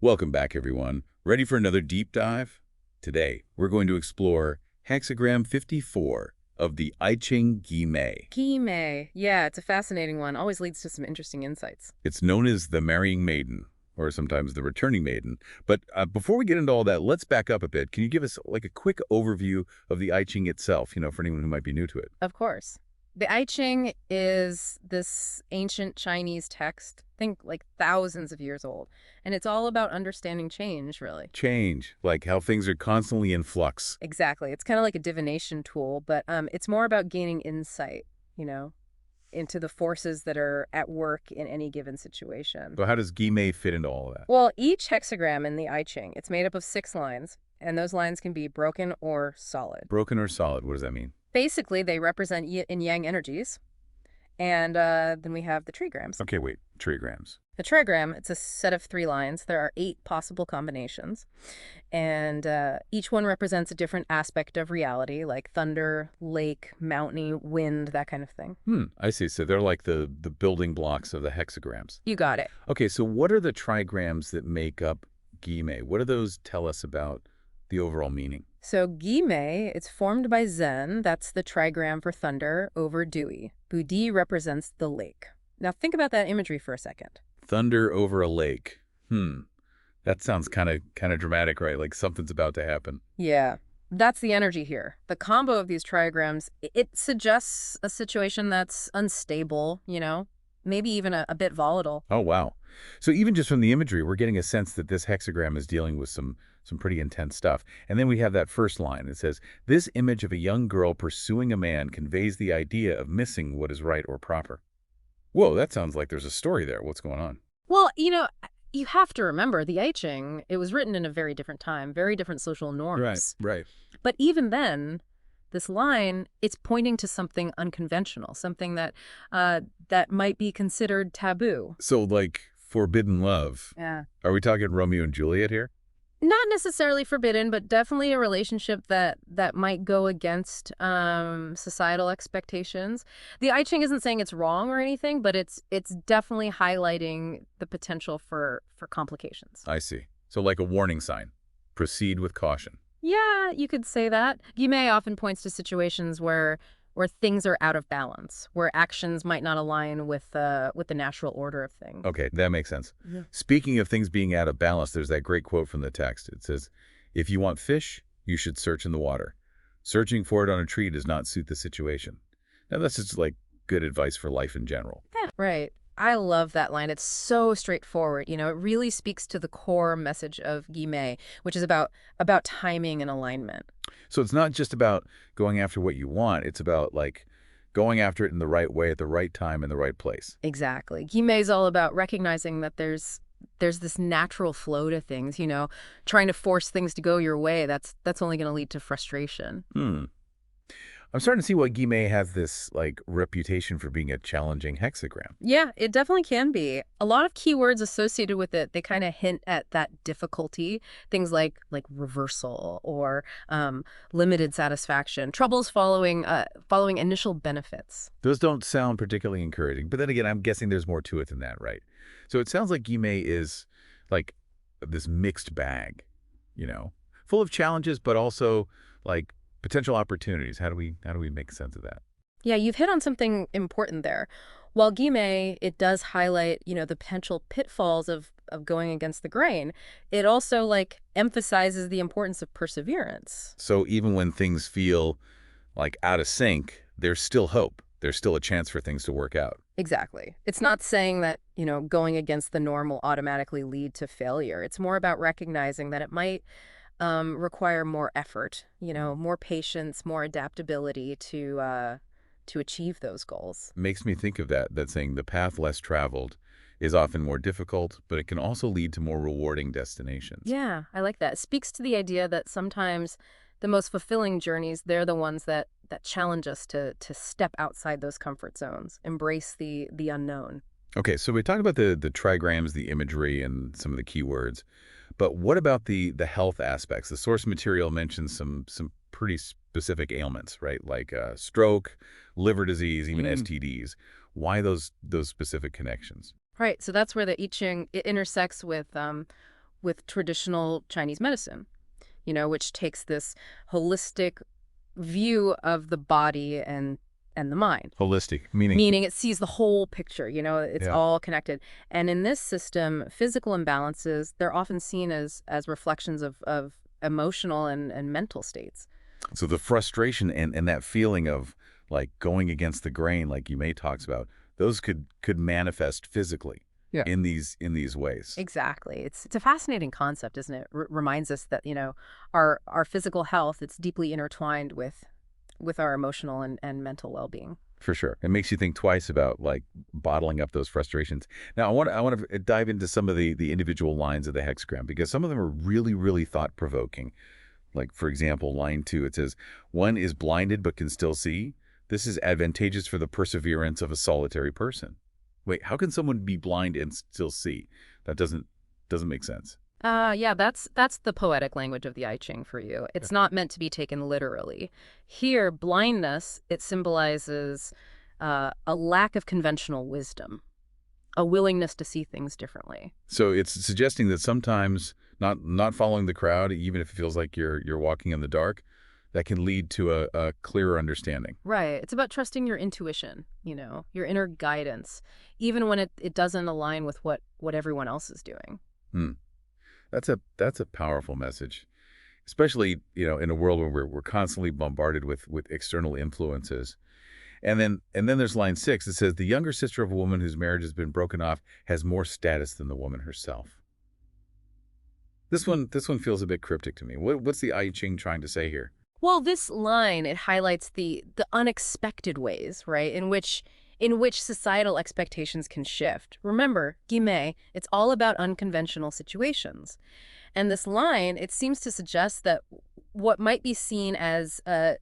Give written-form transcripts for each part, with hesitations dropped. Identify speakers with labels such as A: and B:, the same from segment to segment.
A: Welcome back, everyone. Ready for another deep dive? Today, we're going to explore Hexagram 54 of the I Ching Gui Mei.
B: Gui Mei. Yeah, it's a fascinating one. Always leads to some interesting insights.
A: It's known as the marrying maiden, or sometimes the returning maiden. But before we get into all that, let's back up a bit. Can you give us like a quick overview of the I Ching itself, for anyone who might be new to it?
B: Of course. The I Ching is this ancient Chinese text, think like thousands of years old. And it's all about understanding change, really.
A: Change, like how things are constantly in flux.
B: Exactly. It's kind of like a divination tool, but it's more about gaining insight, you know, into the forces that are at work in any given situation.
A: So how does Gui Mei fit into all of that?
B: Well, each hexagram in the I Ching, it's made up of 6 lines, and those lines can be broken or solid.
A: Broken or solid, what does that mean?
B: Basically, they represent yin and yang energies. And then we have the trigrams.
A: Okay, wait, trigrams.
B: The trigram, it's a set of 3 lines. There are 8 possible combinations. And each one represents a different aspect of reality, like thunder, lake, mountainy, wind, that kind of thing.
A: I see. So they're like the building blocks of the hexagrams.
B: You got it.
A: Okay, so what are the trigrams that make up Gui Mei? What do those tell us about the overall meaning?
B: So Gui Mei, it's formed by Zen, that's the trigram for thunder, over Dewey. Budi represents the lake. Now think about that imagery for a second.
A: Thunder over a lake. That sounds kind of dramatic, right? Like something's about to happen.
B: Yeah, that's the energy here. The combo of these trigrams, it suggests a situation that's unstable, maybe even a bit volatile.
A: Oh, wow. So even just from the imagery, we're getting a sense that this hexagram is dealing with some pretty intense stuff. And then we have that first line. It says, this image of a young girl pursuing a man conveys the idea of missing what is right or proper. Whoa, that sounds like there's a story there. What's going on?
B: Well, you have to remember the I Ching, it was written in a very different time, very different social norms.
A: Right.
B: But even then, this line, it's pointing to something unconventional, something that that might be considered taboo.
A: So like forbidden love.
B: Yeah.
A: Are we talking Romeo and Juliet here?
B: Not necessarily forbidden, but definitely a relationship that might go against societal expectations. The I Ching isn't saying it's wrong or anything, but it's definitely highlighting the potential for complications.
A: I see. So like a warning sign. Proceed with caution.
B: Yeah, you could say that. Gui Mei often points to situations where things are out of balance, where actions might not align with the natural order of things.
A: Okay, that makes sense.
B: Yeah.
A: Speaking of things being out of balance, there's that great quote from the text. It says, if you want fish, you should search in the water. Searching for it on a tree does not suit the situation. Now, that's just like good advice for life in general.
B: Yeah, right. I love that line. It's so straightforward. It really speaks to the core message of Gui Mei, which is about timing and alignment.
A: So it's not just about going after what you want. It's about like going after it in the right way at the right time in the right place.
B: Exactly. Gui Mei is all about recognizing that there's this natural flow to things, trying to force things to go your way. That's only going to lead to frustration.
A: I'm starting to see why Gui Mei has this like reputation for being a challenging hexagram.
B: Yeah, it definitely can be. A lot of keywords associated with it, they kind of hint at that difficulty. Things like reversal or limited satisfaction, troubles following initial benefits.
A: Those don't sound particularly encouraging. But then again, I'm guessing there's more to it than that, right? So it sounds like Gui Mei is like this mixed bag, full of challenges, but also like potential opportunities. How do we make sense of that?
B: Yeah, you've hit on something important there. While Gui Mei, it does highlight, the potential pitfalls of going against the grain, it also emphasizes the importance of perseverance.
A: So even when things feel like out of sync, there's still hope. There's still a chance for things to work out.
B: Exactly. It's not saying that, going against the norm will automatically lead to failure. It's more about recognizing that it might require more effort, more patience, more adaptability to achieve those goals.
A: Makes me think of that saying the path less traveled is often more difficult, but it can also lead to more rewarding destinations.
B: Yeah, I like that. It speaks to the idea that sometimes the most fulfilling journeys, they're the ones that challenge us to step outside those comfort zones, embrace the unknown.
A: Okay, so we talked about the trigrams, the imagery, and some of the keywords. But what about the health aspects? The source material mentions some pretty specific ailments, right? Like stroke, liver disease, even STDs. Why those specific connections?
B: Right. So that's where the I Ching it intersects with with traditional Chinese medicine, which takes this holistic view of the body and the mind.
A: Holistic, meaning?
B: Meaning it sees the whole picture, it's
A: Yeah.
B: all connected. And in this system, physical imbalances, they're often seen as reflections of emotional and mental states.
A: So the frustration and that feeling of like going against the grain, like Yi Mei talks about, those could manifest physically
B: Yeah.
A: in these ways.
B: Exactly. It's a fascinating concept, isn't it? Reminds us that, our physical health, it's deeply intertwined with our emotional and mental well-being.
A: For sure. It makes you think twice about like bottling up those frustrations. Now, I want to dive into some of the individual lines of the hexagram because some of them are really, really thought-provoking. Like, for example, line 2, it says, "One is blinded but can still see. This is advantageous for the perseverance of a solitary person." Wait, how can someone be blind and still see? That doesn't make sense.
B: Yeah, that's the poetic language of the I Ching for you. It's not meant to be taken literally. Here, blindness, it symbolizes a lack of conventional wisdom, a willingness to see things differently.
A: So it's suggesting that sometimes not following the crowd, even if it feels like you're walking in the dark, that can lead to a clearer understanding.
B: Right. It's about trusting your intuition, your inner guidance, even when it doesn't align with what everyone else is doing.
A: Hmm. That's a powerful message, especially in a world where we're constantly bombarded with external influences. And then there's line 6. It says the younger sister of a woman whose marriage has been broken off has more status than the woman herself. This one feels a bit cryptic to me. What's the I Ching trying to say here?
B: Well, this line, it highlights the unexpected ways, right, in which societal expectations can shift. Remember, Gui Mei, it's all about unconventional situations. And this line, it seems to suggest that what might be seen as a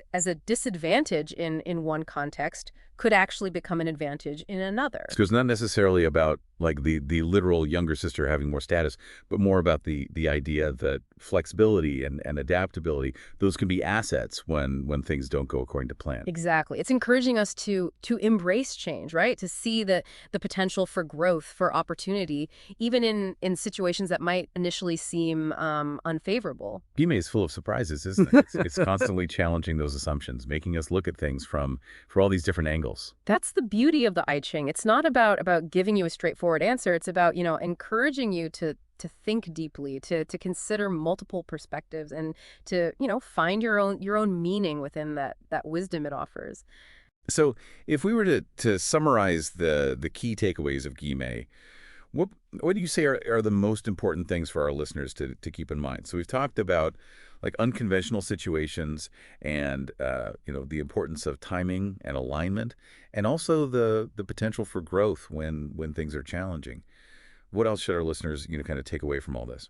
B: disadvantage in one context could actually become an advantage in another.
A: So it's not necessarily about like the literal younger sister having more status, but more about the idea that flexibility and adaptability, those can be assets when things don't go according to plan.
B: Exactly. It's encouraging us to embrace change, right? To see the potential for growth, for opportunity, even in situations that might initially seem unfavorable.
A: Gui Mei is full of surprises, isn't it? It's constantly challenging those assumptions, making us look at things for all these different angles.
B: That's the beauty of the I Ching. It's not about giving you a straightforward answer. It's about, encouraging you to think deeply, to consider multiple perspectives and to, find your own meaning within that wisdom it offers.
A: So if we were to summarize the key takeaways of Gui Mei, what do you say are the most important things for our listeners to keep in mind? So we've talked about like unconventional situations and the importance of timing and alignment, and also the potential for growth when things are challenging. What else should our listeners kind of take away from all this?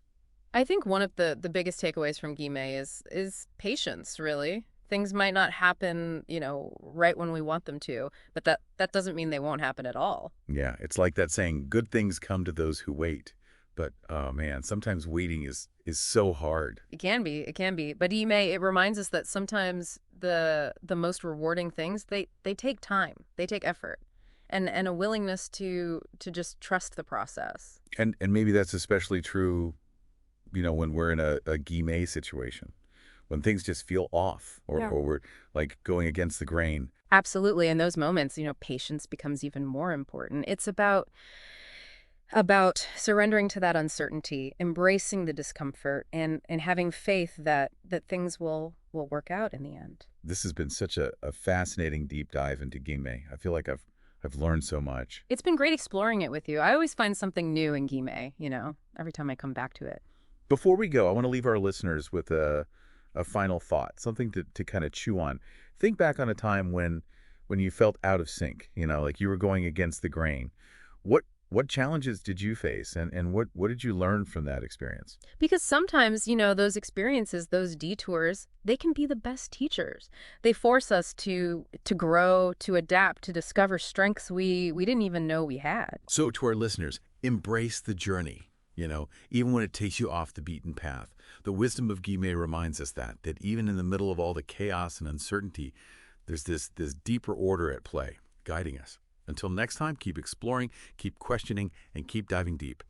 B: I think one of the biggest takeaways from Gui Mei is patience, really. Things might not happen, right when we want them to, but that doesn't mean they won't happen at all.
A: Yeah, it's like that saying, good things come to those who wait. But oh man, sometimes waiting is so hard.
B: It can be, it can be. But it reminds us that sometimes the most rewarding things, they take time, they take effort, and a willingness to just trust the process.
A: And maybe that's especially true, when we're in a Gui Mei situation, when things just feel off
B: Yeah.
A: or we're like going against the grain.
B: Absolutely. In those moments, patience becomes even more important. It's about surrendering to that uncertainty, embracing the discomfort, and having faith that things will work out in the end.
A: This has been such a fascinating deep dive into Gui Mei. I feel like I've learned so much.
B: It's been great exploring it with you. I always find something new in Gui Mei, every time I come back to it.
A: Before we go, I want to leave our listeners with a final thought, something to kind of chew on. Think back on a time when you felt out of sync, like you were going against the grain. What challenges did you face, and what did you learn from that experience?
B: Because sometimes, those experiences, those detours, they can be the best teachers. They force us to grow, to adapt, to discover strengths we didn't even know we had.
A: So to our listeners, embrace the journey, even when it takes you off the beaten path. The wisdom of Gui Mei reminds us that even in the middle of all the chaos and uncertainty, there's this deeper order at play, guiding us. Until next time, keep exploring, keep questioning, and keep diving deep.